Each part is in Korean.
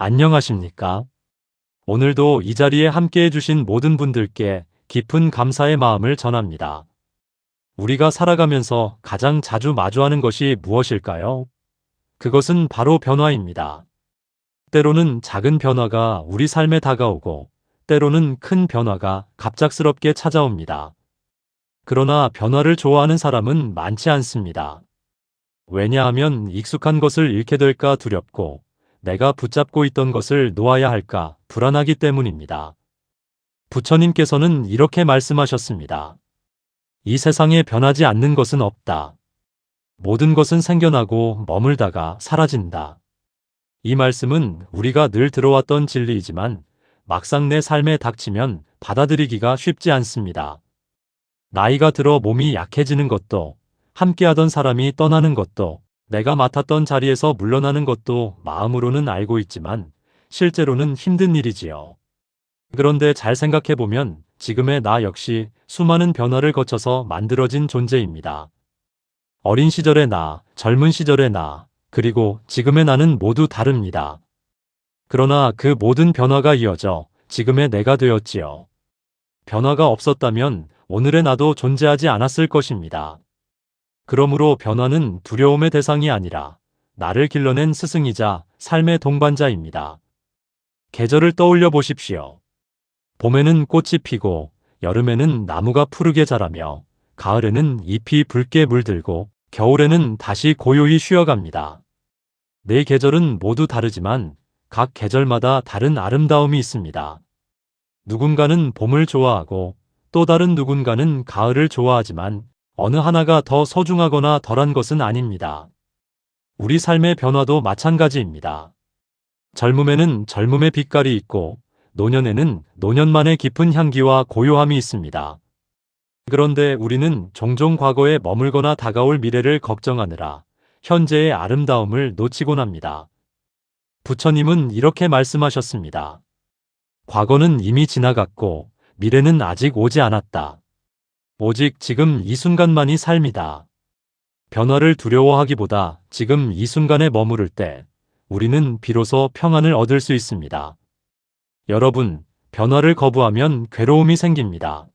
안녕하십니까? 오늘도 이 자리에 함께 해주신 모든 분들께 깊은 감사의 마음을 전합니다. 우리가 살아가면서 가장 자주 마주하는 것이 무엇일까요? 그것은 바로 변화입니다. 때로는 작은 변화가 우리 삶에 다가오고, 때로는 큰 변화가 갑작스럽게 찾아옵니다. 그러나 변화를 좋아하는 사람은 많지 않습니다. 왜냐하면 익숙한 것을 잃게 될까 두렵고, 내가 붙잡고 있던 것을 놓아야 할까 불안하기 때문입니다. 부처님께서는 이렇게 말씀하셨습니다. 이 세상에 변하지 않는 것은 없다. 모든 것은 생겨나고 머물다가 사라진다. 이 말씀은 우리가 늘 들어왔던 진리이지만 막상 내 삶에 닥치면 받아들이기가 쉽지 않습니다. 나이가 들어 몸이 약해지는 것도, 함께하던 사람이 떠나는 것도, 내가 맡았던 자리에서 물러나는 것도 마음으로는 알고 있지만 실제로는 힘든 일이지요. 그런데 잘 생각해보면 지금의 나 역시 수많은 변화를 거쳐서 만들어진 존재입니다. 어린 시절의 나, 젊은 시절의 나, 그리고 지금의 나는 모두 다릅니다. 그러나 그 모든 변화가 이어져 지금의 내가 되었지요. 변화가 없었다면 오늘의 나도 존재하지 않았을 것입니다. 그러므로 변화는 두려움의 대상이 아니라 나를 길러낸 스승이자 삶의 동반자입니다. 계절을 떠올려 보십시오. 봄에는 꽃이 피고, 여름에는 나무가 푸르게 자라며, 가을에는 잎이 붉게 물들고, 겨울에는 다시 고요히 쉬어갑니다. 네 계절은 모두 다르지만 각 계절마다 다른 아름다움이 있습니다. 누군가는 봄을 좋아하고 또 다른 누군가는 가을을 좋아하지만 어느 하나가 더 소중하거나 덜한 것은 아닙니다. 우리 삶의 변화도 마찬가지입니다. 젊음에는 젊음의 빛깔이 있고 노년에는 노년만의 깊은 향기와 고요함이 있습니다. 그런데 우리는 종종 과거에 머물거나 다가올 미래를 걱정하느라 현재의 아름다움을 놓치곤 합니다. 부처님은 이렇게 말씀하셨습니다. 과거는 이미 지나갔고 미래는 아직 오지 않았다. 오직 지금 이 순간만이 삶이다. 변화를 두려워하기보다 지금 이 순간에 머무를 때 우리는 비로소 평안을 얻을 수 있습니다. 여러분, 변화를 거부하면 괴로움이 생깁니다.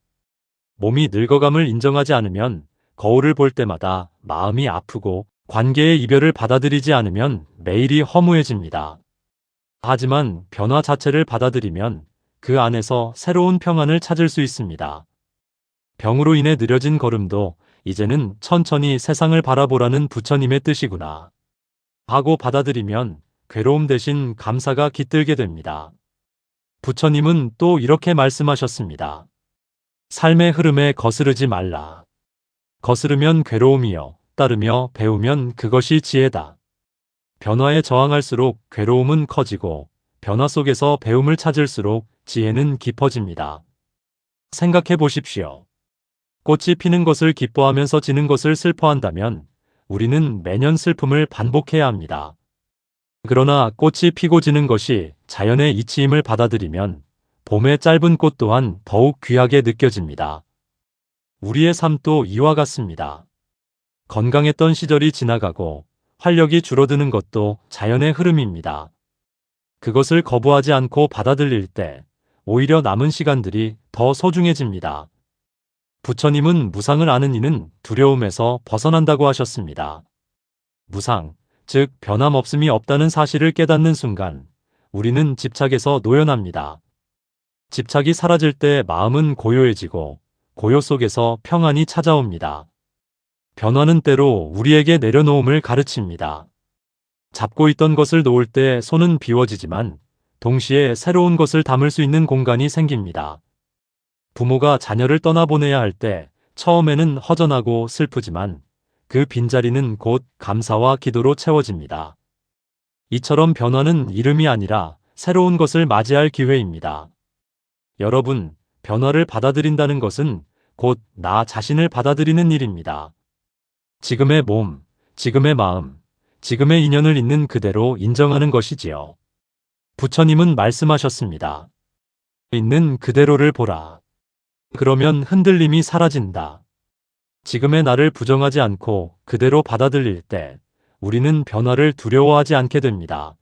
몸이 늙어감을 인정하지 않으면 거울을 볼 때마다 마음이 아프고 관계의 이별을 받아들이지 않으면 매일이 허무해집니다. 하지만 변화 자체를 받아들이면 그 안에서 새로운 평안을 찾을 수 있습니다. 병으로 인해 느려진 걸음도 이제는 천천히 세상을 바라보라는 부처님의 뜻이구나 하고 받아들이면 괴로움 대신 감사가 깃들게 됩니다. 부처님은 또 이렇게 말씀하셨습니다. 삶의 흐름에 거스르지 말라. 거스르면 괴로움이요, 따르며 배우면 그것이 지혜다. 변화에 저항할수록 괴로움은 커지고 변화 속에서 배움을 찾을수록 지혜는 깊어집니다. 생각해 보십시오. 꽃이 피는 것을 기뻐하면서 지는 것을 슬퍼한다면 우리는 매년 슬픔을 반복해야 합니다. 그러나 꽃이 피고 지는 것이 자연의 이치임을 받아들이면 봄의 짧은 꽃 또한 더욱 귀하게 느껴집니다. 우리의 삶도 이와 같습니다. 건강했던 시절이 지나가고 활력이 줄어드는 것도 자연의 흐름입니다. 그것을 거부하지 않고 받아들일 때 오히려 남은 시간들이 더 소중해집니다. 부처님은 무상을 아는 이는 두려움에서 벗어난다고 하셨습니다. 무상, 즉 변함없음이 없다는 사실을 깨닫는 순간 우리는 집착에서 노연합니다. 집착이 사라질 때 마음은 고요해지고 고요 속에서 평안이 찾아옵니다. 변화는 때로 우리에게 내려놓음을 가르칩니다. 잡고 있던 것을 놓을 때 손은 비워지지만 동시에 새로운 것을 담을 수 있는 공간이 생깁니다. 부모가 자녀를 떠나보내야 할 때 처음에는 허전하고 슬프지만 그 빈자리는 곧 감사와 기도로 채워집니다. 이처럼 변화는 이름이 아니라 새로운 것을 맞이할 기회입니다. 여러분, 변화를 받아들인다는 것은 곧 나 자신을 받아들이는 일입니다. 지금의 몸, 지금의 마음, 지금의 인연을 있는 그대로 인정하는 것이지요. 부처님은 말씀하셨습니다. 있는 그대로를 보라. 그러면 흔들림이 사라진다. 지금의 나를 부정하지 않고 그대로 받아들일 때 우리는 변화를 두려워하지 않게 됩니다.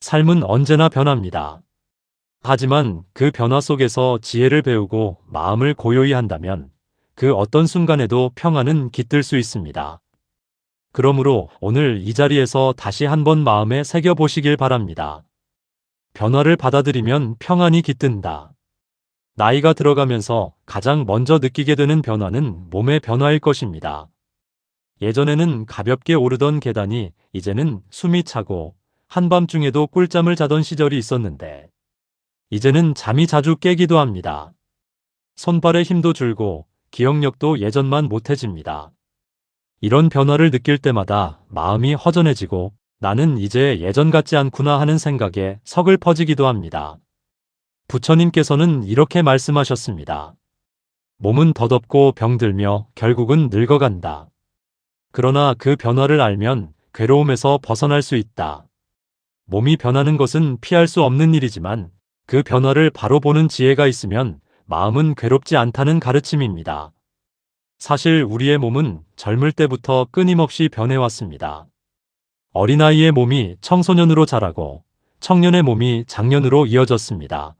삶은 언제나 변합니다. 하지만 그 변화 속에서 지혜를 배우고 마음을 고요히 한다면 그 어떤 순간에도 평안은 깃들 수 있습니다. 그러므로 오늘 이 자리에서 다시 한번 마음에 새겨보시길 바랍니다. 변화를 받아들이면 평안이 깃든다. 나이가 들어가면서 가장 먼저 느끼게 되는 변화는 몸의 변화일 것입니다. 예전에는 가볍게 오르던 계단이 이제는 숨이 차고 한밤중에도 꿀잠을 자던 시절이 있었는데 이제는 잠이 자주 깨기도 합니다. 손발의 힘도 줄고 기억력도 예전만 못해집니다. 이런 변화를 느낄 때마다 마음이 허전해지고 나는 이제 예전 같지 않구나 하는 생각에 서글퍼지기도 합니다. 부처님께서는 이렇게 말씀하셨습니다. 몸은 더덥고 병들며 결국은 늙어간다. 그러나 그 변화를 알면 괴로움에서 벗어날 수 있다. 몸이 변하는 것은 피할 수 없는 일이지만 그 변화를 바로 보는 지혜가 있으면 마음은 괴롭지 않다는 가르침입니다. 사실 우리의 몸은 젊을 때부터 끊임없이 변해왔습니다. 어린아이의 몸이 청소년으로 자라고 청년의 몸이 장년으로 이어졌습니다.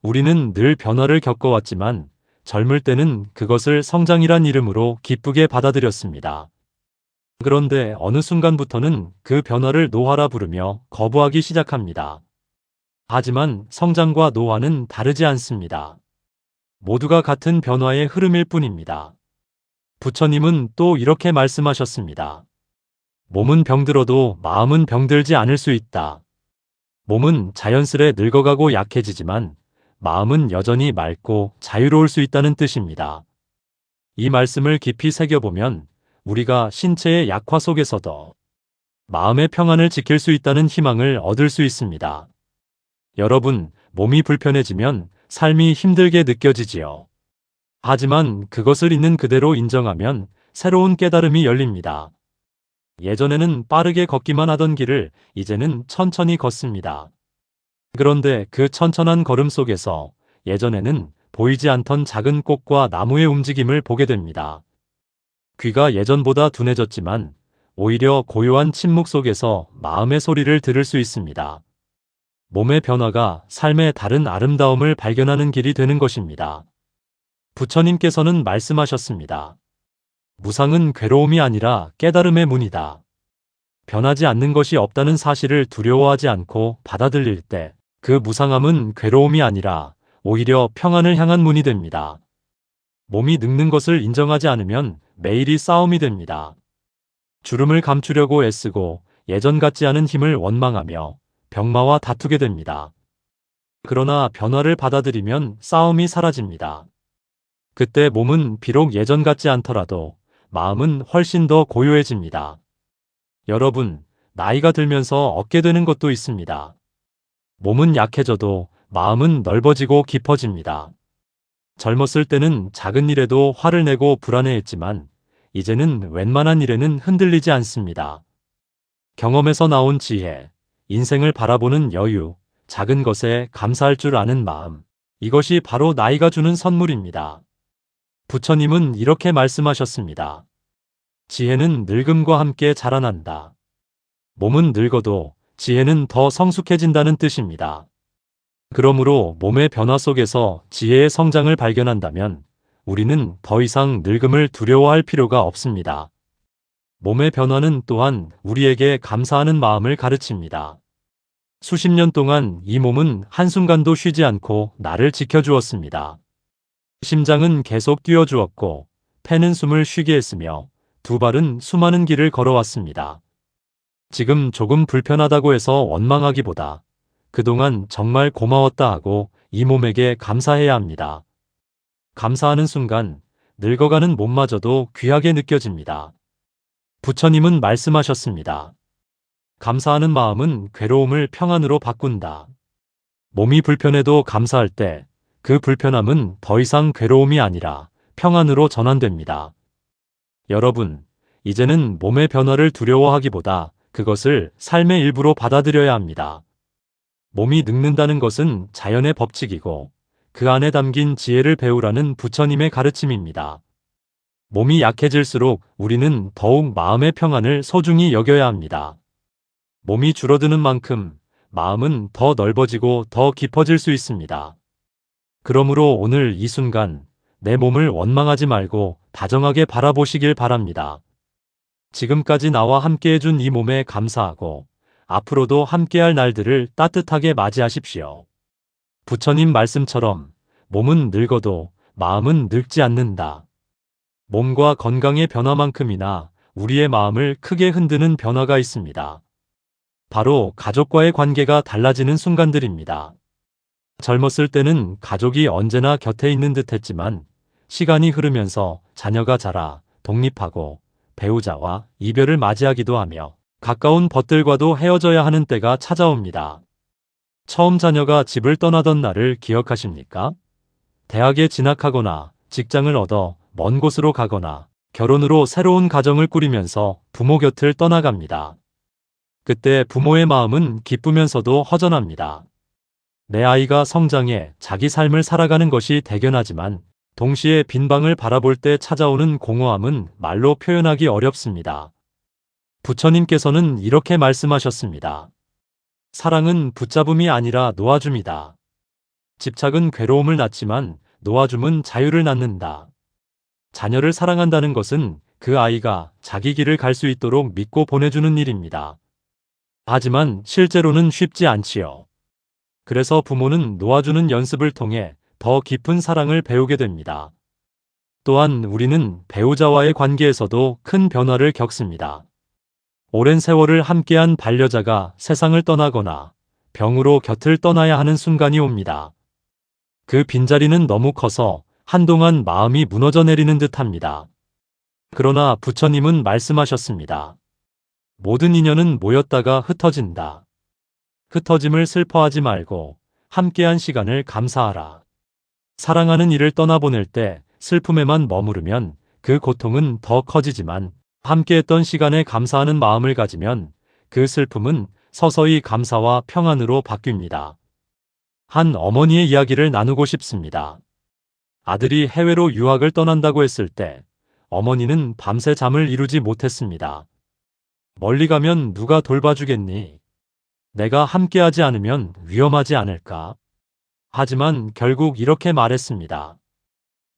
우리는 늘 변화를 겪어왔지만 젊을 때는 그것을 성장이란 이름으로 기쁘게 받아들였습니다. 그런데 어느 순간부터는 그 변화를 노화라 부르며 거부하기 시작합니다. 하지만 성장과 노화는 다르지 않습니다. 모두가 같은 변화의 흐름일 뿐입니다. 부처님은 또 이렇게 말씀하셨습니다. 몸은 병들어도 마음은 병들지 않을 수 있다. 몸은 자연스레 늙어가고 약해지지만 마음은 여전히 맑고 자유로울 수 있다는 뜻입니다. 이 말씀을 깊이 새겨보면 우리가 신체의 약화 속에서도 마음의 평안을 지킬 수 있다는 희망을 얻을 수 있습니다. 여러분, 몸이 불편해지면 삶이 힘들게 느껴지지요. 하지만 그것을 있는 그대로 인정하면 새로운 깨달음이 열립니다. 예전에는 빠르게 걷기만 하던 길을 이제는 천천히 걷습니다. 그런데 그 천천한 걸음 속에서 예전에는 보이지 않던 작은 꽃과 나무의 움직임을 보게 됩니다. 귀가 예전보다 둔해졌지만 오히려 고요한 침묵 속에서 마음의 소리를 들을 수 있습니다. 몸의 변화가 삶의 다른 아름다움을 발견하는 길이 되는 것입니다. 부처님께서는 말씀하셨습니다. 무상은 괴로움이 아니라 깨달음의 문이다. 변하지 않는 것이 없다는 사실을 두려워하지 않고 받아들일 때 그 무상함은 괴로움이 아니라 오히려 평안을 향한 문이 됩니다. 몸이 늙는 것을 인정하지 않으면 매일이 싸움이 됩니다. 주름을 감추려고 애쓰고 예전 같지 않은 힘을 원망하며 병마와 다투게 됩니다. 그러나 변화를 받아들이면 싸움이 사라집니다. 그때 몸은 비록 예전 같지 않더라도 마음은 훨씬 더 고요해집니다. 여러분, 나이가 들면서 얻게 되는 것도 있습니다. 몸은 약해져도 마음은 넓어지고 깊어집니다. 젊었을 때는 작은 일에도 화를 내고 불안해했지만 이제는 웬만한 일에는 흔들리지 않습니다. 경험에서 나온 지혜, 인생을 바라보는 여유, 작은 것에 감사할 줄 아는 마음, 이것이 바로 나이가 주는 선물입니다. 부처님은 이렇게 말씀하셨습니다. 지혜는 늙음과 함께 자라난다. 몸은 늙어도 지혜는 더 성숙해진다는 뜻입니다. 그러므로 몸의 변화 속에서 지혜의 성장을 발견한다면 우리는 더 이상 늙음을 두려워할 필요가 없습니다. 몸의 변화는 또한 우리에게 감사하는 마음을 가르칩니다. 수십 년 동안 이 몸은 한순간도 쉬지 않고 나를 지켜주었습니다. 심장은 계속 뛰어주었고 폐는 숨을 쉬게 했으며 두 발은 수많은 길을 걸어왔습니다. 지금 조금 불편하다고 해서 원망하기보다 그동안 정말 고마웠다 하고 이 몸에게 감사해야 합니다. 감사하는 순간 늙어가는 몸마저도 귀하게 느껴집니다. 부처님은 말씀하셨습니다. 감사하는 마음은 괴로움을 평안으로 바꾼다. 몸이 불편해도 감사할 때 그 불편함은 더 이상 괴로움이 아니라 평안으로 전환됩니다. 여러분, 이제는 몸의 변화를 두려워하기보다 그것을 삶의 일부로 받아들여야 합니다. 몸이 늙는다는 것은 자연의 법칙이고 그 안에 담긴 지혜를 배우라는 부처님의 가르침입니다. 몸이 약해질수록 우리는 더욱 마음의 평안을 소중히 여겨야 합니다. 몸이 줄어드는 만큼 마음은 더 넓어지고 더 깊어질 수 있습니다. 그러므로 오늘 이 순간 내 몸을 원망하지 말고 다정하게 바라보시길 바랍니다. 지금까지 나와 함께 해준 이 몸에 감사하고 앞으로도 함께할 날들을 따뜻하게 맞이하십시오. 부처님 말씀처럼 몸은 늙어도 마음은 늙지 않는다. 몸과 건강의 변화만큼이나 우리의 마음을 크게 흔드는 변화가 있습니다. 바로 가족과의 관계가 달라지는 순간들입니다. 젊었을 때는 가족이 언제나 곁에 있는 듯 했지만 시간이 흐르면서 자녀가 자라 독립하고 배우자와 이별을 맞이하기도 하며 가까운 벗들과도 헤어져야 하는 때가 찾아옵니다. 처음 자녀가 집을 떠나던 날을 기억하십니까? 대학에 진학하거나 직장을 얻어 먼 곳으로 가거나 결혼으로 새로운 가정을 꾸리면서 부모 곁을 떠나갑니다. 그때 부모의 마음은 기쁘면서도 허전합니다. 내 아이가 성장해 자기 삶을 살아가는 것이 대견하지만 동시에 빈 방을 바라볼 때 찾아오는 공허함은 말로 표현하기 어렵습니다. 부처님께서는 이렇게 말씀하셨습니다. 사랑은 붙잡음이 아니라 놓아줌이다. 집착은 괴로움을 낳지만 놓아줌은 자유를 낳는다. 자녀를 사랑한다는 것은 그 아이가 자기 길을 갈 수 있도록 믿고 보내주는 일입니다. 하지만 실제로는 쉽지 않지요. 그래서 부모는 놓아주는 연습을 통해 더 깊은 사랑을 배우게 됩니다. 또한 우리는 배우자와의 관계에서도 큰 변화를 겪습니다. 오랜 세월을 함께한 반려자가 세상을 떠나거나 병으로 곁을 떠나야 하는 순간이 옵니다. 그 빈자리는 너무 커서 한동안 마음이 무너져 내리는 듯합니다. 그러나 부처님은 말씀하셨습니다. 모든 인연은 모였다가 흩어진다. 흩어짐을 슬퍼하지 말고 함께한 시간을 감사하라. 사랑하는 이를 떠나보낼 때 슬픔에만 머무르면 그 고통은 더 커지지만 함께했던 시간에 감사하는 마음을 가지면 그 슬픔은 서서히 감사와 평안으로 바뀝니다. 한 어머니의 이야기를 나누고 싶습니다. 아들이 해외로 유학을 떠난다고 했을 때 어머니는 밤새 잠을 이루지 못했습니다. 멀리 가면 누가 돌봐주겠니? 내가 함께하지 않으면 위험하지 않을까? 하지만 결국 이렇게 말했습니다.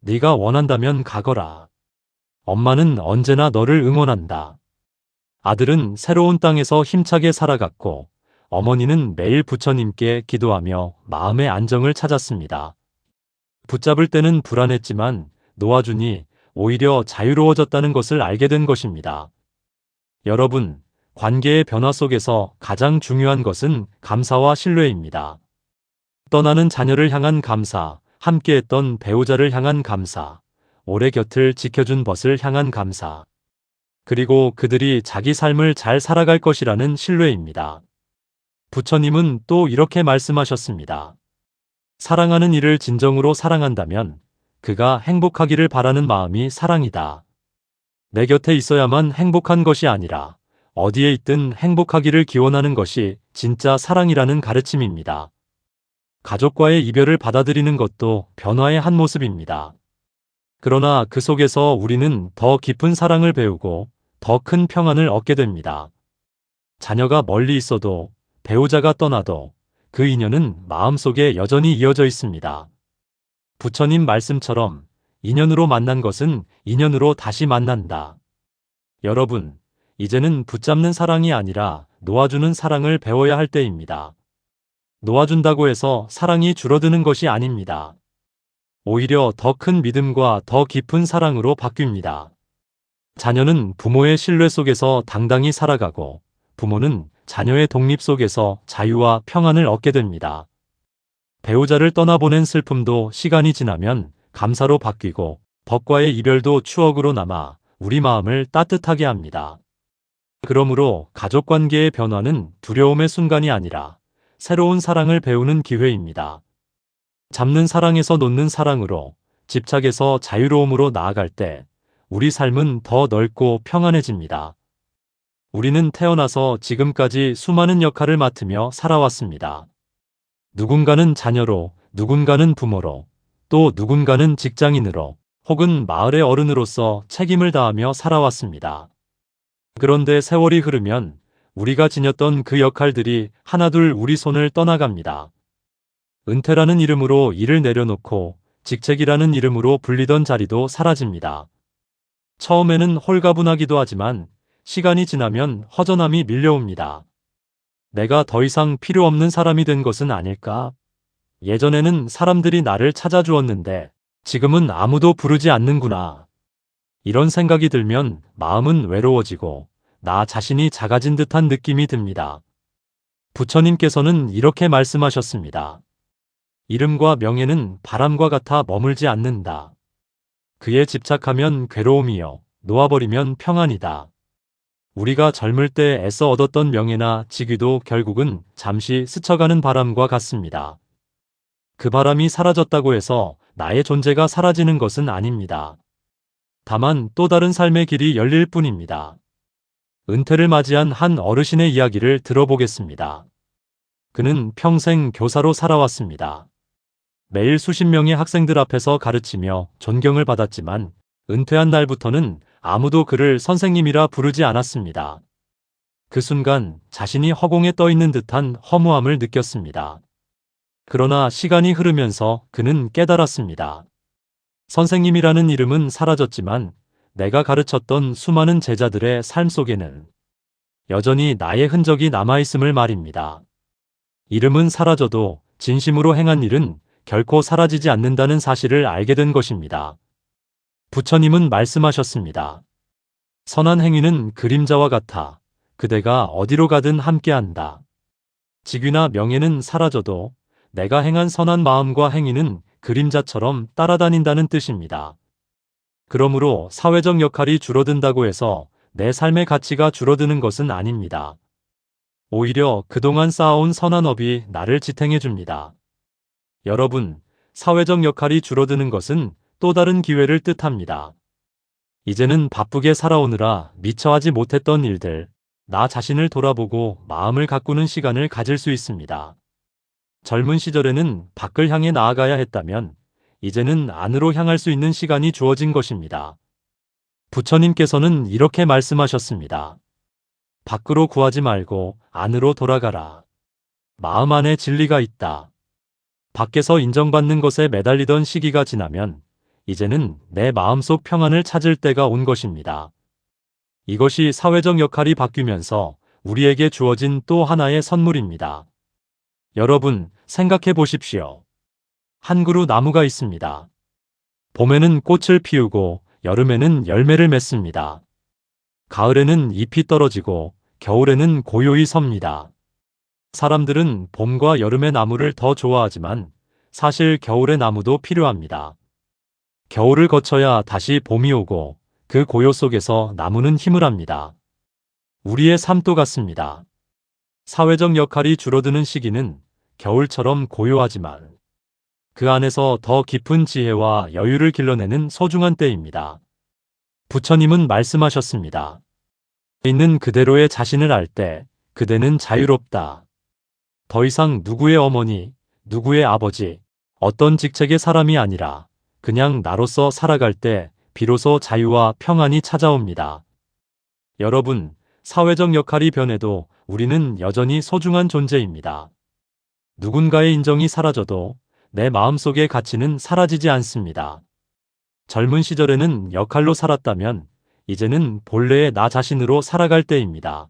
네가 원한다면 가거라. 엄마는 언제나 너를 응원한다. 아들은 새로운 땅에서 힘차게 살아갔고 어머니는 매일 부처님께 기도하며 마음의 안정을 찾았습니다. 붙잡을 때는 불안했지만 놓아주니 오히려 자유로워졌다는 것을 알게 된 것입니다. 여러분, 관계의 변화 속에서 가장 중요한 것은 감사와 신뢰입니다. 떠나는 자녀를 향한 감사, 함께했던 배우자를 향한 감사, 오래 곁을 지켜준 벗을 향한 감사, 그리고 그들이 자기 삶을 잘 살아갈 것이라는 신뢰입니다. 부처님은 또 이렇게 말씀하셨습니다. 사랑하는 이를 진정으로 사랑한다면 그가 행복하기를 바라는 마음이 사랑이다. 내 곁에 있어야만 행복한 것이 아니라 어디에 있든 행복하기를 기원하는 것이 진짜 사랑이라는 가르침입니다. 가족과의 이별을 받아들이는 것도 변화의 한 모습입니다. 그러나 그 속에서 우리는 더 깊은 사랑을 배우고 더 큰 평안을 얻게 됩니다. 자녀가 멀리 있어도 배우자가 떠나도 그 인연은 마음속에 여전히 이어져 있습니다. 부처님 말씀처럼 인연으로 만난 것은 인연으로 다시 만난다. 여러분, 이제는 붙잡는 사랑이 아니라 놓아주는 사랑을 배워야 할 때입니다. 놓아준다고 해서 사랑이 줄어드는 것이 아닙니다. 오히려 더 큰 믿음과 더 깊은 사랑으로 바뀝니다. 자녀는 부모의 신뢰 속에서 당당히 살아가고 부모는 자녀의 독립 속에서 자유와 평안을 얻게 됩니다. 배우자를 떠나보낸 슬픔도 시간이 지나면 감사로 바뀌고 벗과의 이별도 추억으로 남아 우리 마음을 따뜻하게 합니다. 그러므로 가족관계의 변화는 두려움의 순간이 아니라 새로운 사랑을 배우는 기회입니다. 잡는 사랑에서 놓는 사랑으로, 집착에서 자유로움으로 나아갈 때 우리 삶은 더 넓고 평안해집니다. 우리는 태어나서 지금까지 수많은 역할을 맡으며 살아왔습니다. 누군가는 자녀로, 누군가는 부모로, 또 누군가는 직장인으로, 혹은 마을의 어른으로서 책임을 다하며 살아왔습니다. 그런데 세월이 흐르면 우리가 지녔던 그 역할들이 하나둘 우리 손을 떠나갑니다. 은퇴라는 이름으로 일을 내려놓고 직책이라는 이름으로 불리던 자리도 사라집니다. 처음에는 홀가분하기도 하지만 시간이 지나면 허전함이 밀려옵니다. 내가 더 이상 필요 없는 사람이 된 것은 아닐까? 예전에는 사람들이 나를 찾아주었는데 지금은 아무도 부르지 않는구나. 이런 생각이 들면 마음은 외로워지고 나 자신이 작아진 듯한 느낌이 듭니다. 부처님께서는 이렇게 말씀하셨습니다. 이름과 명예는 바람과 같아 머물지 않는다. 그에 집착하면 괴로움이요, 놓아버리면 평안이다. 우리가 젊을 때 애써 얻었던 명예나 직위도 결국은 잠시 스쳐가는 바람과 같습니다. 그 바람이 사라졌다고 해서 나의 존재가 사라지는 것은 아닙니다. 다만 또 다른 삶의 길이 열릴 뿐입니다. 은퇴를 맞이한 한 어르신의 이야기를 들어보겠습니다. 그는 평생 교사로 살아왔습니다. 매일 수십 명의 학생들 앞에서 가르치며 존경을 받았지만 은퇴한 날부터는 아무도 그를 선생님이라 부르지 않았습니다. 그 순간 자신이 허공에 떠 있는 듯한 허무함을 느꼈습니다. 그러나 시간이 흐르면서 그는 깨달았습니다. 선생님이라는 이름은 사라졌지만 내가 가르쳤던 수많은 제자들의 삶 속에는 여전히 나의 흔적이 남아있음을 말입니다. 이름은 사라져도 진심으로 행한 일은 결코 사라지지 않는다는 사실을 알게 된 것입니다. 부처님은 말씀하셨습니다. 선한 행위는 그림자와 같아 그대가 어디로 가든 함께한다. 직위나 명예는 사라져도 내가 행한 선한 마음과 행위는 그림자처럼 따라다닌다는 뜻입니다. 그러므로 사회적 역할이 줄어든다고 해서 내 삶의 가치가 줄어드는 것은 아닙니다. 오히려 그동안 쌓아온 선한 업이 나를 지탱해 줍니다. 여러분, 사회적 역할이 줄어드는 것은 또 다른 기회를 뜻합니다. 이제는 바쁘게 살아오느라 미처 하지 못했던 일들, 나 자신을 돌아보고 마음을 가꾸는 시간을 가질 수 있습니다. 젊은 시절에는 밖을 향해 나아가야 했다면 이제는 안으로 향할 수 있는 시간이 주어진 것입니다. 부처님께서는 이렇게 말씀하셨습니다. 밖으로 구하지 말고 안으로 돌아가라. 마음 안에 진리가 있다. 밖에서 인정받는 것에 매달리던 시기가 지나면 이제는 내 마음속 평안을 찾을 때가 온 것입니다. 이것이 사회적 역할이 바뀌면서 우리에게 주어진 또 하나의 선물입니다. 여러분, 생각해 보십시오. 한 그루 나무가 있습니다. 봄에는 꽃을 피우고 여름에는 열매를 맺습니다. 가을에는 잎이 떨어지고 겨울에는 고요히 섭니다. 사람들은 봄과 여름의 나무를 더 좋아하지만 사실 겨울의 나무도 필요합니다. 겨울을 거쳐야 다시 봄이 오고 그 고요 속에서 나무는 힘을 합니다. 우리의 삶도 같습니다. 사회적 역할이 줄어드는 시기는 겨울처럼 고요하지만 그 안에서 더 깊은 지혜와 여유를 길러내는 소중한 때입니다. 부처님은 말씀하셨습니다. 있는 그대로의 자신을 알 때 그대는 자유롭다. 더 이상 누구의 어머니, 누구의 아버지, 어떤 직책의 사람이 아니라 그냥 나로서 살아갈 때 비로소 자유와 평안이 찾아옵니다. 여러분, 사회적 역할이 변해도 우리는 여전히 소중한 존재입니다. 누군가의 인정이 사라져도 내 마음속의 가치는 사라지지 않습니다. 젊은 시절에는 역할로 살았다면 이제는 본래의 나 자신으로 살아갈 때입니다.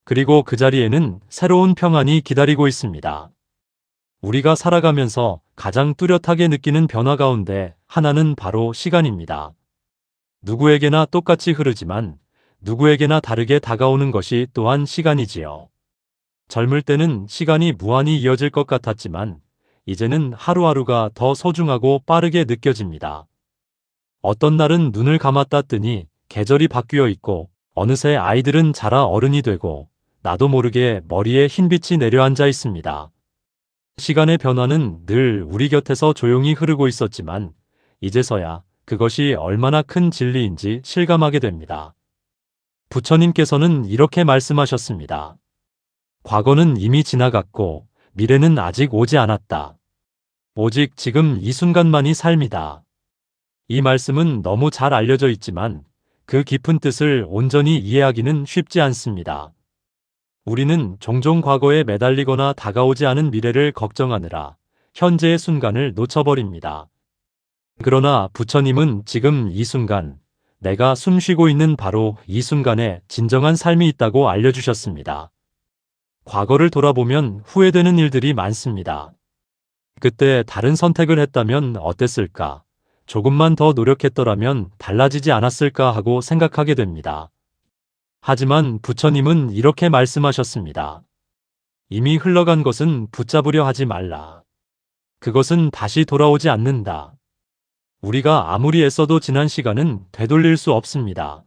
그리고 그 자리에는 새로운 평안이 기다리고 있습니다. 우리가 살아가면서 가장 뚜렷하게 느끼는 변화 가운데 하나는 바로 시간입니다. 누구에게나 똑같이 흐르지만 누구에게나 다르게 다가오는 것이 또한 시간이지요. 젊을 때는 시간이 무한히 이어질 것 같았지만 이제는 하루하루가 더 소중하고 빠르게 느껴집니다. 어떤 날은 눈을 감았다 뜨니 계절이 바뀌어 있고 어느새 아이들은 자라 어른이 되고 나도 모르게 머리에 흰빛이 내려앉아 있습니다. 시간의 변화는 늘 우리 곁에서 조용히 흐르고 있었지만 이제서야 그것이 얼마나 큰 진리인지 실감하게 됩니다. 부처님께서는 이렇게 말씀하셨습니다. 과거는 이미 지나갔고 미래는 아직 오지 않았다. 오직 지금 이 순간만이 삶이다. 이 말씀은 너무 잘 알려져 있지만 그 깊은 뜻을 온전히 이해하기는 쉽지 않습니다. 우리는 종종 과거에 매달리거나 다가오지 않은 미래를 걱정하느라 현재의 순간을 놓쳐버립니다. 그러나 부처님은 지금 이 순간, 내가 숨 쉬고 있는 바로 이 순간에 진정한 삶이 있다고 알려주셨습니다. 과거를 돌아보면 후회되는 일들이 많습니다. 그때 다른 선택을 했다면 어땠을까? 조금만 더 노력했더라면 달라지지 않았을까 하고 생각하게 됩니다. 하지만 부처님은 이렇게 말씀하셨습니다. 이미 흘러간 것은 붙잡으려 하지 말라. 그것은 다시 돌아오지 않는다. 우리가 아무리 애써도 지난 시간은 되돌릴 수 없습니다.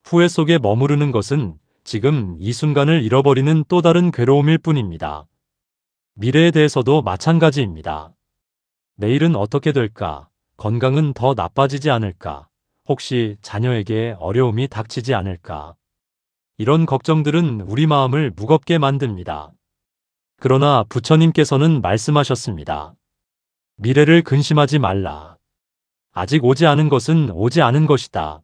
후회 속에 머무르는 것은 지금 이 순간을 잃어버리는 또 다른 괴로움일 뿐입니다. 미래에 대해서도 마찬가지입니다. 내일은 어떻게 될까? 건강은 더 나빠지지 않을까? 혹시 자녀에게 어려움이 닥치지 않을까? 이런 걱정들은 우리 마음을 무겁게 만듭니다. 그러나 부처님께서는 말씀하셨습니다. 미래를 근심하지 말라. 아직 오지 않은 것은 오지 않은 것이다.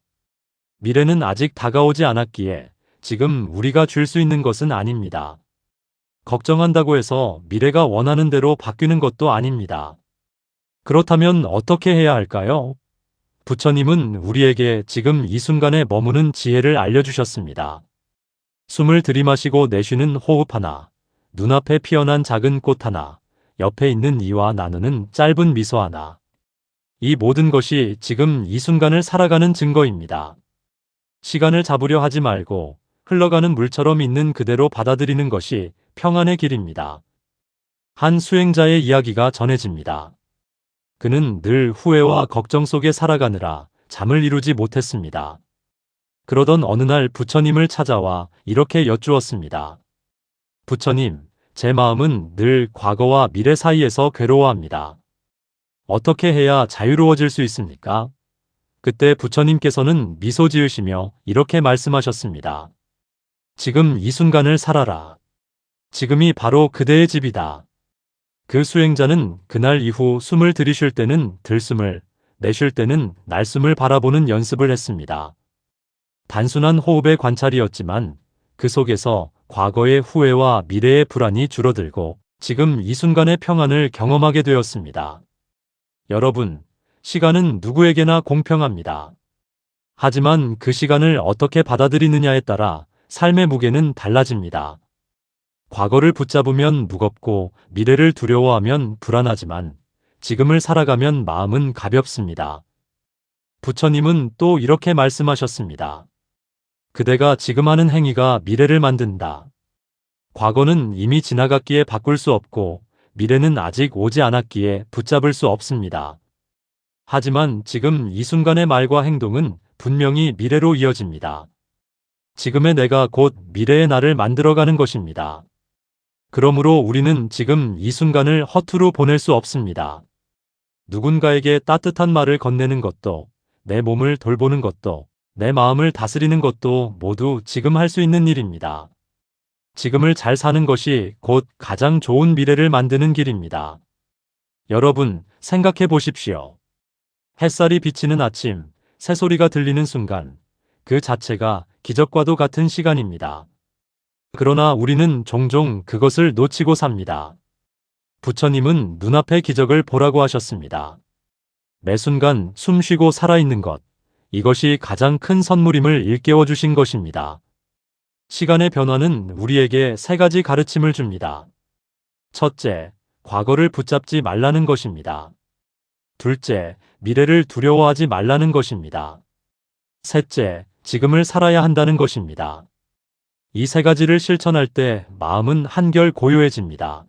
미래는 아직 다가오지 않았기에 지금 우리가 줄 수 있는 것은 아닙니다. 걱정한다고 해서 미래가 원하는 대로 바뀌는 것도 아닙니다. 그렇다면 어떻게 해야 할까요? 부처님은 우리에게 지금 이 순간에 머무는 지혜를 알려주셨습니다. 숨을 들이마시고 내쉬는 호흡 하나, 눈앞에 피어난 작은 꽃 하나, 옆에 있는 이와 나누는 짧은 미소 하나. 이 모든 것이 지금 이 순간을 살아가는 증거입니다. 시간을 잡으려 하지 말고 흘러가는 물처럼 있는 그대로 받아들이는 것이 평안의 길입니다. 한 수행자의 이야기가 전해집니다. 그는 늘 후회와 걱정 속에 살아가느라 잠을 이루지 못했습니다. 그러던 어느 날 부처님을 찾아와 이렇게 여쭈었습니다. 부처님, 제 마음은 늘 과거와 미래 사이에서 괴로워합니다. 어떻게 해야 자유로워질 수 있습니까? 그때 부처님께서는 미소 지으시며 이렇게 말씀하셨습니다. 지금 이 순간을 살아라. 지금이 바로 그대의 집이다. 그 수행자는 그날 이후 숨을 들이쉴 때는 들숨을, 내쉴 때는 날숨을 바라보는 연습을 했습니다. 단순한 호흡의 관찰이었지만 그 속에서 과거의 후회와 미래의 불안이 줄어들고 지금 이 순간의 평안을 경험하게 되었습니다. 여러분, 시간은 누구에게나 공평합니다. 하지만 그 시간을 어떻게 받아들이느냐에 따라 삶의 무게는 달라집니다. 과거를 붙잡으면 무겁고 미래를 두려워하면 불안하지만 지금을 살아가면 마음은 가볍습니다. 부처님은 또 이렇게 말씀하셨습니다. 그대가 지금 하는 행위가 미래를 만든다. 과거는 이미 지나갔기에 바꿀 수 없고 미래는 아직 오지 않았기에 붙잡을 수 없습니다. 하지만 지금 이 순간의 말과 행동은 분명히 미래로 이어집니다. 지금의 내가 곧 미래의 나를 만들어가는 것입니다. 그러므로 우리는 지금 이 순간을 허투루 보낼 수 없습니다. 누군가에게 따뜻한 말을 건네는 것도, 내 몸을 돌보는 것도, 내 마음을 다스리는 것도 모두 지금 할 수 있는 일입니다. 지금을 잘 사는 것이 곧 가장 좋은 미래를 만드는 길입니다. 여러분, 생각해 보십시오. 햇살이 비치는 아침, 새소리가 들리는 순간, 그 자체가 기적과도 같은 시간입니다. 그러나 우리는 종종 그것을 놓치고 삽니다. 부처님은 눈앞의 기적을 보라고 하셨습니다. 매 순간 숨 쉬고 살아있는 것, 이것이 가장 큰 선물임을 일깨워 주신 것입니다. 시간의 변화는 우리에게 세 가지 가르침을 줍니다. 첫째, 과거를 붙잡지 말라는 것입니다. 둘째, 미래를 두려워하지 말라는 것입니다. 셋째, 지금을 살아야 한다는 것입니다. 이 세 가지를 실천할 때 마음은 한결 고요해집니다.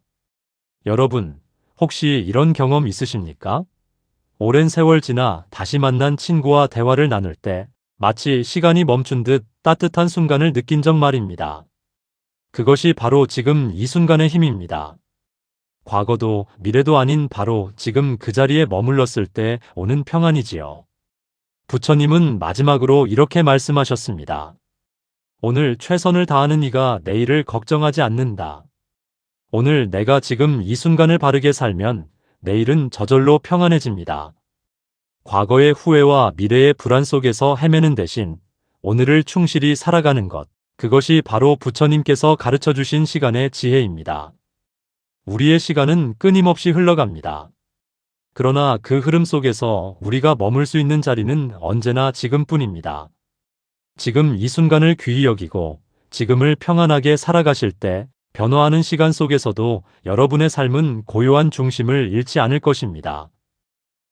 여러분, 혹시 이런 경험 있으십니까? 오랜 세월 지나 다시 만난 친구와 대화를 나눌 때 마치 시간이 멈춘 듯 따뜻한 순간을 느낀 적 말입니다. 그것이 바로 지금 이 순간의 힘입니다. 과거도 미래도 아닌 바로 지금 그 자리에 머물렀을 때 오는 평안이지요. 부처님은 마지막으로 이렇게 말씀하셨습니다. 오늘 최선을 다하는 이가 내일을 걱정하지 않는다. 오늘 내가 지금 이 순간을 바르게 살면 내일은 저절로 평안해집니다. 과거의 후회와 미래의 불안 속에서 헤매는 대신 오늘을 충실히 살아가는 것, 그것이 바로 부처님께서 가르쳐 주신 시간의 지혜입니다. 우리의 시간은 끊임없이 흘러갑니다. 그러나 그 흐름 속에서 우리가 머물 수 있는 자리는 언제나 지금뿐입니다. 지금 이 순간을 귀히 여기고 지금을 평안하게 살아가실 때 변화하는 시간 속에서도 여러분의 삶은 고요한 중심을 잃지 않을 것입니다.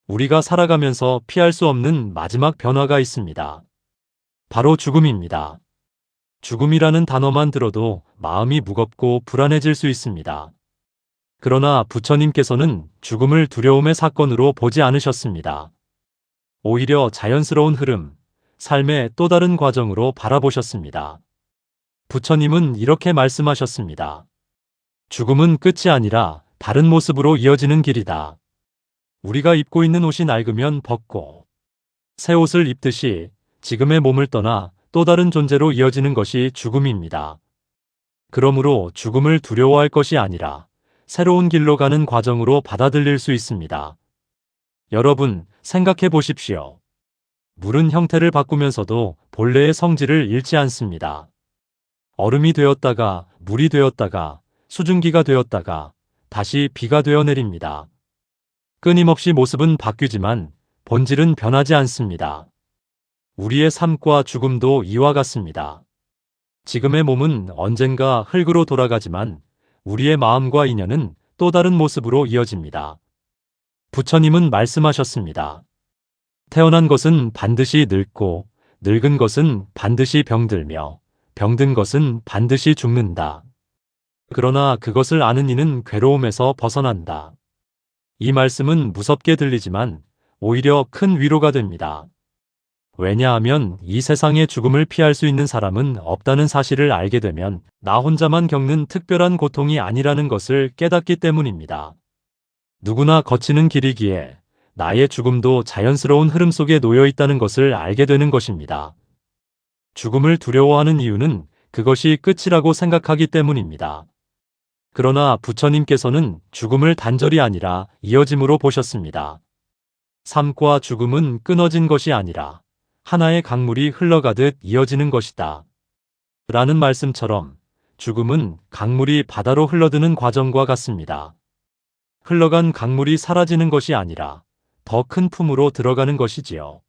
우리가 살아가면서 피할 수 없는 마지막 변화가 있습니다. 바로 죽음입니다. 죽음이라는 단어만 들어도 마음이 무겁고 불안해질 수 있습니다. 그러나 부처님께서는 죽음을 두려움의 사건으로 보지 않으셨습니다. 오히려 자연스러운 흐름, 삶의 또 다른 과정으로 바라보셨습니다. 부처님은 이렇게 말씀하셨습니다. 죽음은 끝이 아니라 다른 모습으로 이어지는 길이다. 우리가 입고 있는 옷이 낡으면 벗고 새 옷을 입듯이 지금의 몸을 떠나 또 다른 존재로 이어지는 것이 죽음입니다. 그러므로 죽음을 두려워할 것이 아니라 새로운 길로 가는 과정으로 받아들일 수 있습니다. 여러분, 생각해 보십시오. 물은 형태를 바꾸면서도 본래의 성질을 잃지 않습니다. 얼음이 되었다가 물이 되었다가 수증기가 되었다가 다시 비가 되어 내립니다. 끊임없이 모습은 바뀌지만 본질은 변하지 않습니다. 우리의 삶과 죽음도 이와 같습니다. 지금의 몸은 언젠가 흙으로 돌아가지만 우리의 마음과 인연은 또 다른 모습으로 이어집니다. 부처님은 말씀하셨습니다. 태어난 것은 반드시 늙고 늙은 것은 반드시 병들며 병든 것은 반드시 죽는다. 그러나 그것을 아는 이는 괴로움에서 벗어난다. 이 말씀은 무섭게 들리지만 오히려 큰 위로가 됩니다. 왜냐하면 이 세상의 죽음을 피할 수 있는 사람은 없다는 사실을 알게 되면 나 혼자만 겪는 특별한 고통이 아니라는 것을 깨닫기 때문입니다. 누구나 거치는 길이기에 나의 죽음도 자연스러운 흐름 속에 놓여 있다는 것을 알게 되는 것입니다. 죽음을 두려워하는 이유는 그것이 끝이라고 생각하기 때문입니다. 그러나 부처님께서는 죽음을 단절이 아니라 이어짐으로 보셨습니다. 삶과 죽음은 끊어진 것이 아니라 하나의 강물이 흘러가듯 이어지는 것이다. 라는 말씀처럼 죽음은 강물이 바다로 흘러드는 과정과 같습니다. 흘러간 강물이 사라지는 것이 아니라 더 큰 품으로 들어가는 것이지요.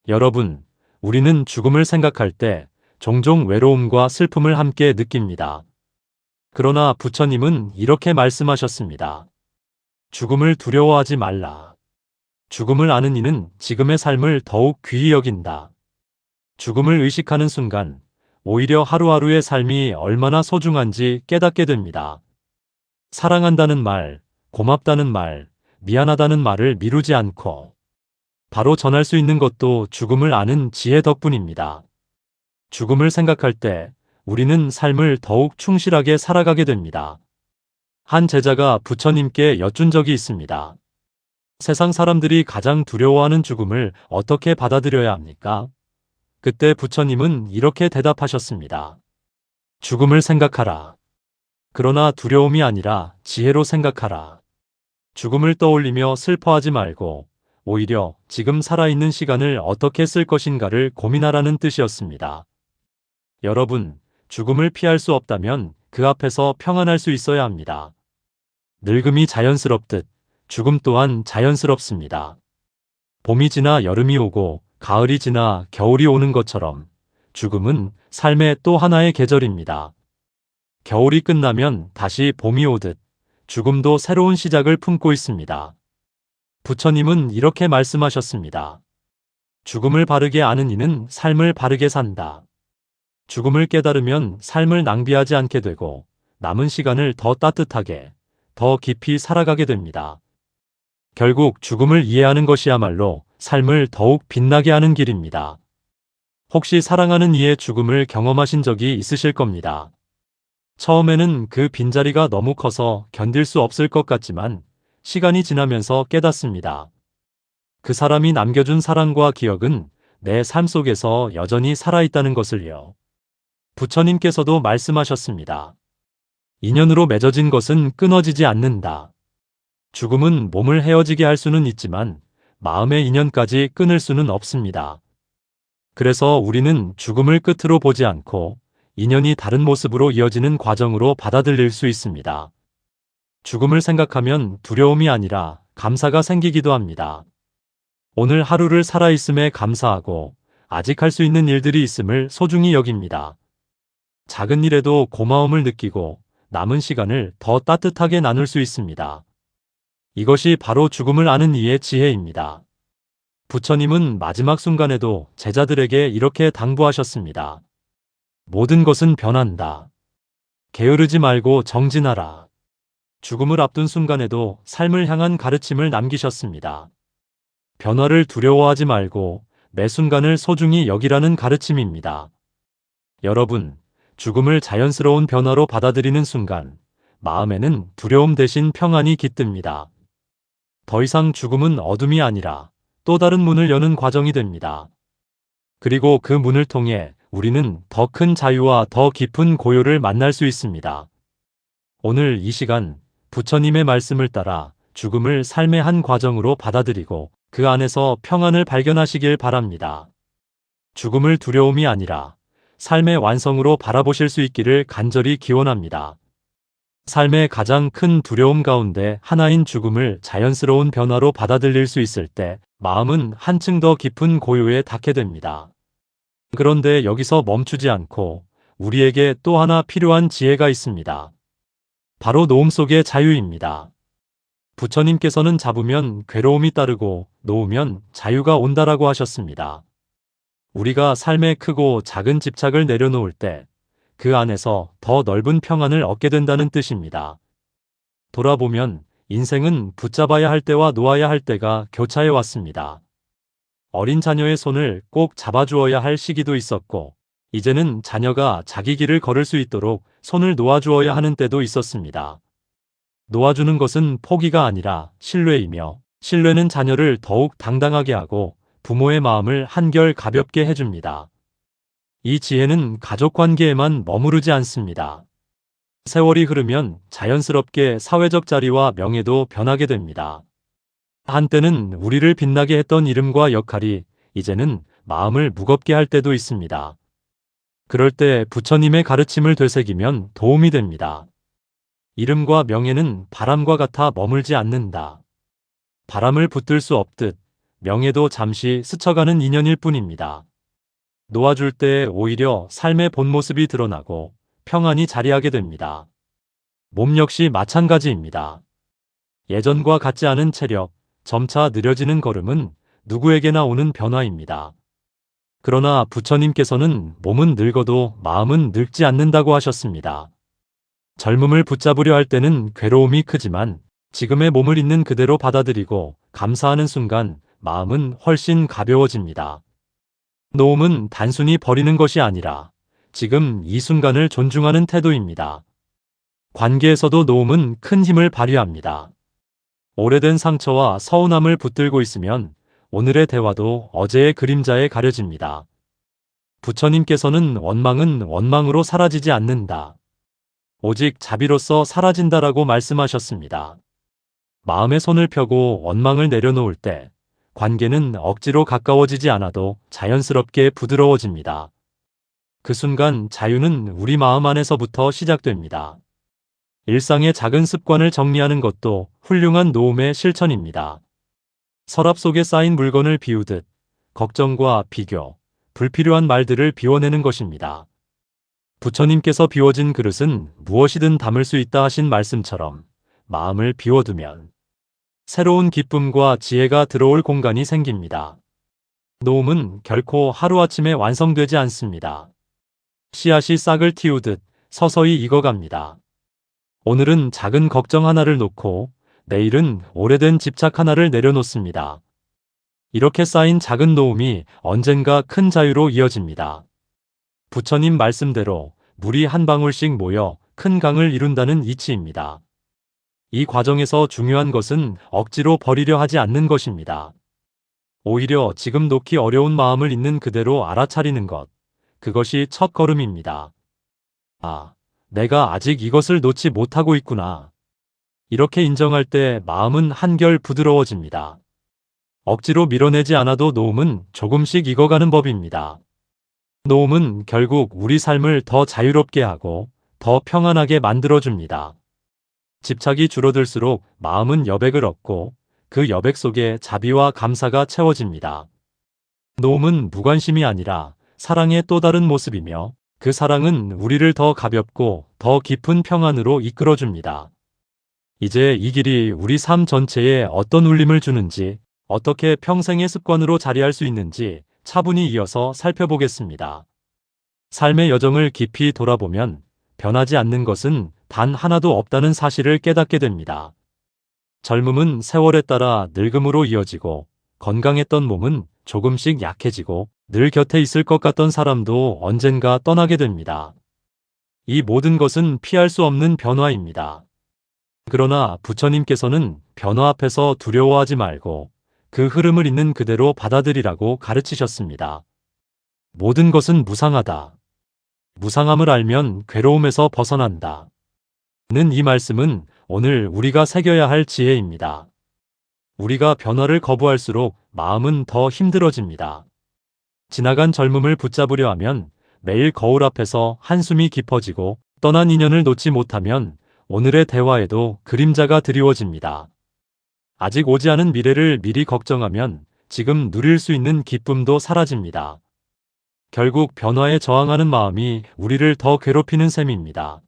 여러분, 우리는 죽음을 생각할 때 종종 외로움과 슬픔을 함께 느낍니다. 그러나 부처님은 이렇게 말씀하셨습니다. 죽음을 두려워하지 말라. 죽음을 아는 이는 지금의 삶을 더욱 귀히 여긴다. 죽음을 의식하는 순간 오히려 하루하루의 삶이 얼마나 소중한지 깨닫게 됩니다. 사랑한다는 말, 고맙다는 말, 미안하다는 말을 미루지 않고 바로 전할 수 있는 것도 죽음을 아는 지혜 덕분입니다. 죽음을 생각할 때 우리는 삶을 더욱 충실하게 살아가게 됩니다. 한 제자가 부처님께 여쭌 적이 있습니다. 세상 사람들이 가장 두려워하는 죽음을 어떻게 받아들여야 합니까? 그때 부처님은 이렇게 대답하셨습니다. 죽음을 생각하라. 그러나 두려움이 아니라 지혜로 생각하라. 죽음을 떠올리며 슬퍼하지 말고 오히려 지금 살아있는 시간을 어떻게 쓸 것인가를 고민하라는 뜻이었습니다. 여러분, 죽음을 피할 수 없다면 그 앞에서 평안할 수 있어야 합니다. 늙음이 자연스럽듯 죽음 또한 자연스럽습니다. 봄이 지나 여름이 오고 가을이 지나 겨울이 오는 것처럼 죽음은 삶의 또 하나의 계절입니다. 겨울이 끝나면 다시 봄이 오듯 죽음도 새로운 시작을 품고 있습니다. 부처님은 이렇게 말씀하셨습니다. 죽음을 바르게 아는 이는 삶을 바르게 산다. 죽음을 깨달으면 삶을 낭비하지 않게 되고 남은 시간을 더 따뜻하게, 더 깊이 살아가게 됩니다. 결국 죽음을 이해하는 것이야말로 삶을 더욱 빛나게 하는 길입니다. 혹시 사랑하는 이의 죽음을 경험하신 적이 있으실 겁니다. 처음에는 그 빈자리가 너무 커서 견딜 수 없을 것 같지만 시간이 지나면서 깨닫습니다. 그 사람이 남겨준 사랑과 기억은 내 삶 속에서 여전히 살아있다는 것을요. 부처님께서도 말씀하셨습니다. 인연으로 맺어진 것은 끊어지지 않는다. 죽음은 몸을 헤어지게 할 수는 있지만 마음의 인연까지 끊을 수는 없습니다. 그래서 우리는 죽음을 끝으로 보지 않고 인연이 다른 모습으로 이어지는 과정으로 받아들일 수 있습니다. 죽음을 생각하면 두려움이 아니라 감사가 생기기도 합니다. 오늘 하루를 살아있음에 감사하고 아직 할 수 있는 일들이 있음을 소중히 여깁니다. 작은 일에도 고마움을 느끼고 남은 시간을 더 따뜻하게 나눌 수 있습니다. 이것이 바로 죽음을 아는 이의 지혜입니다. 부처님은 마지막 순간에도 제자들에게 이렇게 당부하셨습니다. 모든 것은 변한다. 게으르지 말고 정진하라. 죽음을 앞둔 순간에도 삶을 향한 가르침을 남기셨습니다. 변화를 두려워하지 말고 매 순간을 소중히 여기라는 가르침입니다. 여러분, 죽음을 자연스러운 변화로 받아들이는 순간, 마음에는 두려움 대신 평안이 깃듭니다. 더 이상 죽음은 어둠이 아니라 또 다른 문을 여는 과정이 됩니다. 그리고 그 문을 통해 우리는 더 큰 자유와 더 깊은 고요를 만날 수 있습니다. 오늘 이 시간, 부처님의 말씀을 따라 죽음을 삶의 한 과정으로 받아들이고 그 안에서 평안을 발견하시길 바랍니다. 죽음을 두려움이 아니라 삶의 완성으로 바라보실 수 있기를 간절히 기원합니다. 삶의 가장 큰 두려움 가운데 하나인 죽음을 자연스러운 변화로 받아들일 수 있을 때 마음은 한층 더 깊은 고요에 닿게 됩니다. 그런데 여기서 멈추지 않고 우리에게 또 하나 필요한 지혜가 있습니다. 바로 노움 속의 자유입니다. 부처님께서는 잡으면 괴로움이 따르고 놓으면 자유가 온다라고 하셨습니다. 우리가 삶의 크고 작은 집착을 내려놓을 때 그 안에서 더 넓은 평안을 얻게 된다는 뜻입니다. 돌아보면 인생은 붙잡아야 할 때와 놓아야 할 때가 교차해 왔습니다. 어린 자녀의 손을 꼭 잡아주어야 할 시기도 있었고, 이제는 자녀가 자기 길을 걸을 수 있도록 손을 놓아주어야 하는 때도 있었습니다. 놓아주는 것은 포기가 아니라 신뢰이며, 신뢰는 자녀를 더욱 당당하게 하고 부모의 마음을 한결 가볍게 해줍니다. 이 지혜는 가족관계에만 머무르지 않습니다. 세월이 흐르면 자연스럽게 사회적 자리와 명예도 변하게 됩니다. 한때는 우리를 빛나게 했던 이름과 역할이 이제는 마음을 무겁게 할 때도 있습니다. 그럴 때 부처님의 가르침을 되새기면 도움이 됩니다. 이름과 명예는 바람과 같아 머물지 않는다. 바람을 붙들 수 없듯 명예도 잠시 스쳐가는 인연일 뿐입니다. 놓아줄 때 오히려 삶의 본 모습이 드러나고 평안이 자리하게 됩니다. 몸 역시 마찬가지입니다. 예전과 같지 않은 체력, 점차 느려지는 걸음은 누구에게나 오는 변화입니다. 그러나 부처님께서는 몸은 늙어도 마음은 늙지 않는다고 하셨습니다. 젊음을 붙잡으려 할 때는 괴로움이 크지만 지금의 몸을 있는 그대로 받아들이고 감사하는 순간 마음은 훨씬 가벼워집니다. 노움은 단순히 버리는 것이 아니라 지금 이 순간을 존중하는 태도입니다. 관계에서도 노움은 큰 힘을 발휘합니다. 오래된 상처와 서운함을 붙들고 있으면 오늘의 대화도 어제의 그림자에 가려집니다. 부처님께서는 원망은 원망으로 사라지지 않는다. 오직 자비로서 사라진다라고 말씀하셨습니다. 마음의 손을 펴고 원망을 내려놓을 때 관계는 억지로 가까워지지 않아도 자연스럽게 부드러워집니다. 그 순간 자유는 우리 마음 안에서부터 시작됩니다. 일상의 작은 습관을 정리하는 것도 훌륭한 노움의 실천입니다. 서랍 속에 쌓인 물건을 비우듯 걱정과 비교, 불필요한 말들을 비워내는 것입니다. 부처님께서 비워진 그릇은 무엇이든 담을 수 있다 하신 말씀처럼 마음을 비워두면 새로운 기쁨과 지혜가 들어올 공간이 생깁니다. 노움은 결코 하루아침에 완성되지 않습니다. 씨앗이 싹을 틔우듯 서서히 익어갑니다. 오늘은 작은 걱정 하나를 놓고 내일은 오래된 집착 하나를 내려놓습니다. 이렇게 쌓인 작은 노움이 언젠가 큰 자유로 이어집니다. 부처님 말씀대로 물이 한 방울씩 모여 큰 강을 이룬다는 이치입니다. 이 과정에서 중요한 것은 억지로 버리려 하지 않는 것입니다. 오히려 지금 놓기 어려운 마음을 있는 그대로 알아차리는 것, 그것이 첫 걸음입니다. 아, 내가 아직 이것을 놓지 못하고 있구나. 이렇게 인정할 때 마음은 한결 부드러워집니다. 억지로 밀어내지 않아도 노움은 조금씩 익어가는 법입니다. 노움은 결국 우리 삶을 더 자유롭게 하고 더 평안하게 만들어줍니다. 집착이 줄어들수록 마음은 여백을 얻고 그 여백 속에 자비와 감사가 채워집니다. 노움은 무관심이 아니라 사랑의 또 다른 모습이며 그 사랑은 우리를 더 가볍고 더 깊은 평안으로 이끌어줍니다. 이제 이 길이 우리 삶 전체에 어떤 울림을 주는지, 어떻게 평생의 습관으로 자리할 수 있는지 차분히 이어서 살펴보겠습니다. 삶의 여정을 깊이 돌아보면 변하지 않는 것은 단 하나도 없다는 사실을 깨닫게 됩니다. 젊음은 세월에 따라 늙음으로 이어지고, 건강했던 몸은 조금씩 약해지고, 늘 곁에 있을 것 같던 사람도 언젠가 떠나게 됩니다. 이 모든 것은 피할 수 없는 변화입니다. 그러나 부처님께서는 변화 앞에서 두려워하지 말고 그 흐름을 있는 그대로 받아들이라고 가르치셨습니다. 모든 것은 무상하다. 무상함을 알면 괴로움에서 벗어난다. 는 이 말씀은 오늘 우리가 새겨야 할 지혜입니다. 우리가 변화를 거부할수록 마음은 더 힘들어집니다. 지나간 젊음을 붙잡으려 하면 매일 거울 앞에서 한숨이 깊어지고 떠난 인연을 놓지 못하면 오늘의 대화에도 그림자가 드리워집니다. 아직 오지 않은 미래를 미리 걱정하면 지금 누릴 수 있는 기쁨도 사라집니다. 결국 변화에 저항하는 마음이 우리를 더 괴롭히는 셈입니다.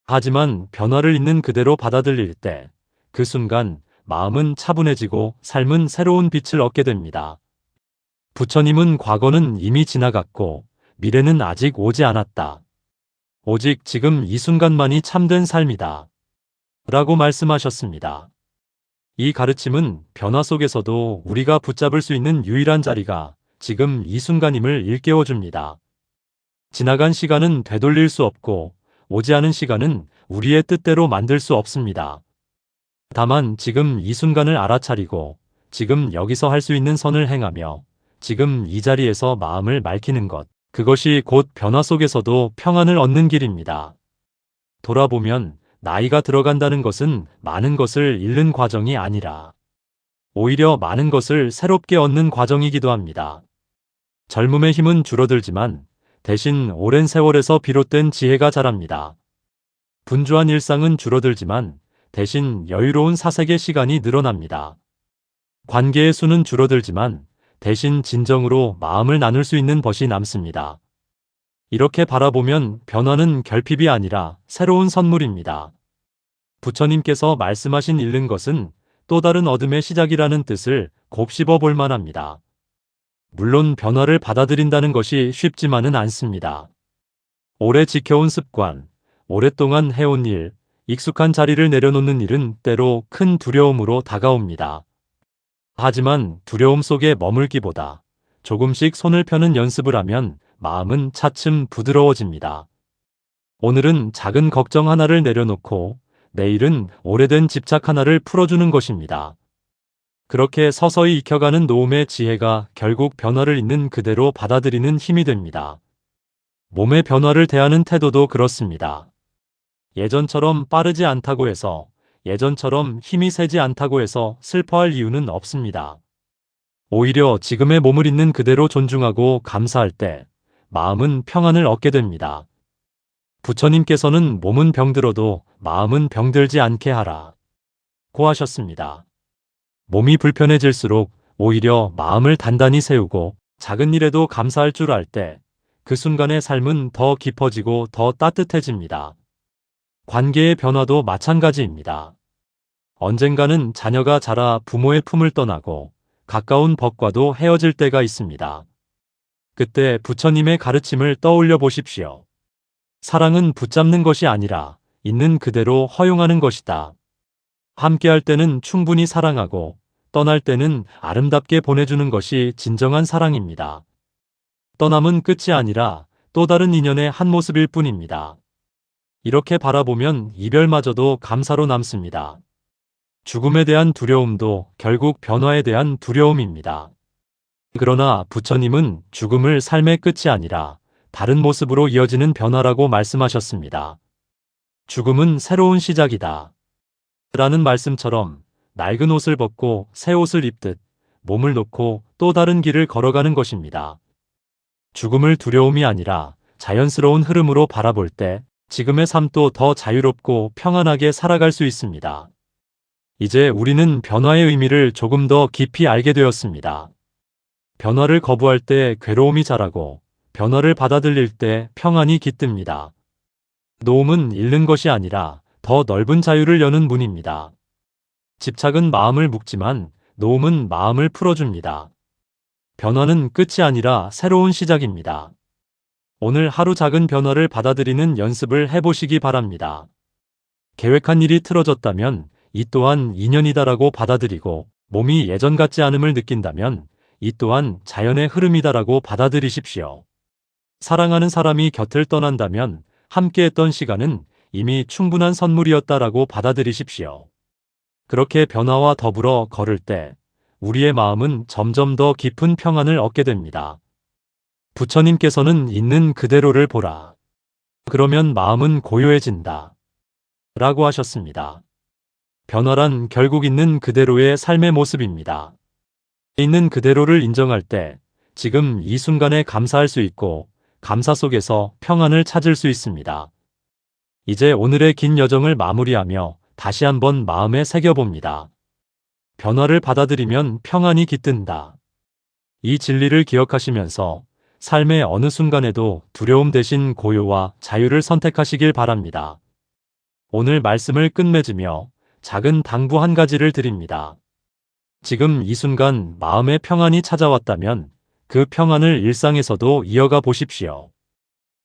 하지만 변화를 있는 그대로 받아들일 때 그 순간 마음은 차분해지고 삶은 새로운 빛을 얻게 됩니다. 부처님은 과거는 이미 지나갔고 미래는 아직 오지 않았다. 오직 지금 이 순간만이 참된 삶이다. 라고 말씀하셨습니다. 이 가르침은 변화 속에서도 우리가 붙잡을 수 있는 유일한 자리가 지금 이 순간임을 일깨워줍니다. 지나간 시간은 되돌릴 수 없고 오지 않은 시간은 우리의 뜻대로 만들 수 없습니다. 다만 지금 이 순간을 알아차리고 지금 여기서 할 수 있는 선을 행하며 지금 이 자리에서 마음을 맑히는 것, 그것이 곧 변화 속에서도 평안을 얻는 길입니다. 돌아보면 나이가 들어간다는 것은 많은 것을 잃는 과정이 아니라 오히려 많은 것을 새롭게 얻는 과정이기도 합니다. 젊음의 힘은 줄어들지만 대신 오랜 세월에서 비롯된 지혜가 자랍니다. 분주한 일상은 줄어들지만 대신 여유로운 사색의 시간이 늘어납니다. 관계의 수는 줄어들지만 대신 진정으로 마음을 나눌 수 있는 벗이 남습니다. 이렇게 바라보면 변화는 결핍이 아니라 새로운 선물입니다. 부처님께서 말씀하신 잃는 것은 또 다른 어둠의 시작이라는 뜻을 곱씹어 볼 만합니다. 물론 변화를 받아들인다는 것이 쉽지만은 않습니다. 오래 지켜온 습관, 오랫동안 해온 일, 익숙한 자리를 내려놓는 일은 때로 큰 두려움으로 다가옵니다. 하지만 두려움 속에 머물기보다 조금씩 손을 펴는 연습을 하면 마음은 차츰 부드러워집니다. 오늘은 작은 걱정 하나를 내려놓고 내일은 오래된 집착 하나를 풀어주는 것입니다. 그렇게 서서히 익혀가는 노움의 지혜가 결국 변화를 있는 그대로 받아들이는 힘이 됩니다. 몸의 변화를 대하는 태도도 그렇습니다. 예전처럼 빠르지 않다고 해서, 예전처럼 힘이 세지 않다고 해서 슬퍼할 이유는 없습니다. 오히려 지금의 몸을 있는 그대로 존중하고 감사할 때 마음은 평안을 얻게 됩니다. 부처님께서는 몸은 병들어도 마음은 병들지 않게 하라 고 하셨습니다. 몸이 불편해질수록 오히려 마음을 단단히 세우고 작은 일에도 감사할 줄 알 때 그 순간의 삶은 더 깊어지고 더 따뜻해집니다. 관계의 변화도 마찬가지입니다. 언젠가는 자녀가 자라 부모의 품을 떠나고 가까운 벗과도 헤어질 때가 있습니다. 그때 부처님의 가르침을 떠올려 보십시오. 사랑은 붙잡는 것이 아니라 있는 그대로 허용하는 것이다. 함께할 때는 충분히 사랑하고 떠날 때는 아름답게 보내주는 것이 진정한 사랑입니다. 떠남은 끝이 아니라 또 다른 인연의 한 모습일 뿐입니다. 이렇게 바라보면 이별마저도 감사로 남습니다. 죽음에 대한 두려움도 결국 변화에 대한 두려움입니다. 그러나 부처님은 죽음을 삶의 끝이 아니라 다른 모습으로 이어지는 변화라고 말씀하셨습니다. 죽음은 새로운 시작이다. 라는 말씀처럼 낡은 옷을 벗고 새 옷을 입듯 몸을 놓고 또 다른 길을 걸어가는 것입니다. 죽음을 두려움이 아니라 자연스러운 흐름으로 바라볼 때 지금의 삶도 더 자유롭고 평안하게 살아갈 수 있습니다. 이제 우리는 변화의 의미를 조금 더 깊이 알게 되었습니다. 변화를 거부할 때 괴로움이 자라고 변화를 받아들일 때 평안이 깃듭니다. 노움은 잃는 것이 아니라 더 넓은 자유를 여는 문입니다. 집착은 마음을 묶지만 노움은 마음을 풀어줍니다. 변화는 끝이 아니라 새로운 시작입니다. 오늘 하루 작은 변화를 받아들이는 연습을 해보시기 바랍니다. 계획한 일이 틀어졌다면 이 또한 인연이다라고 받아들이고, 몸이 예전 같지 않음을 느낀다면 이 또한 자연의 흐름이다라고 받아들이십시오. 사랑하는 사람이 곁을 떠난다면 함께했던 시간은 이미 충분한 선물이었다라고 받아들이십시오. 그렇게 변화와 더불어 걸을 때 우리의 마음은 점점 더 깊은 평안을 얻게 됩니다. 부처님께서는 있는 그대로를 보라. 그러면 마음은 고요해진다. 라고 하셨습니다. 변화란 결국 있는 그대로의 삶의 모습입니다. 있는 그대로를 인정할 때 지금 이 순간에 감사할 수 있고, 감사 속에서 평안을 찾을 수 있습니다. 이제 오늘의 긴 여정을 마무리하며 다시 한번 마음에 새겨봅니다. 변화를 받아들이면 평안이 깃든다. 이 진리를 기억하시면서 삶의 어느 순간에도 두려움 대신 고요와 자유를 선택하시길 바랍니다. 오늘 말씀을 끝맺으며 작은 당부 한 가지를 드립니다. 지금 이 순간 마음의 평안이 찾아왔다면 그 평안을 일상에서도 이어가 보십시오.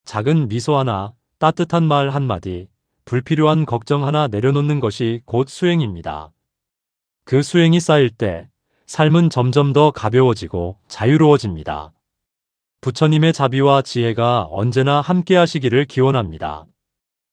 작은 미소 하나, 따뜻한 말 한마디, 불필요한 걱정 하나 내려놓는 것이 곧 수행입니다. 그 수행이 쌓일 때 삶은 점점 더 가벼워지고 자유로워집니다. 부처님의 자비와 지혜가 언제나 함께 하시기를 기원합니다.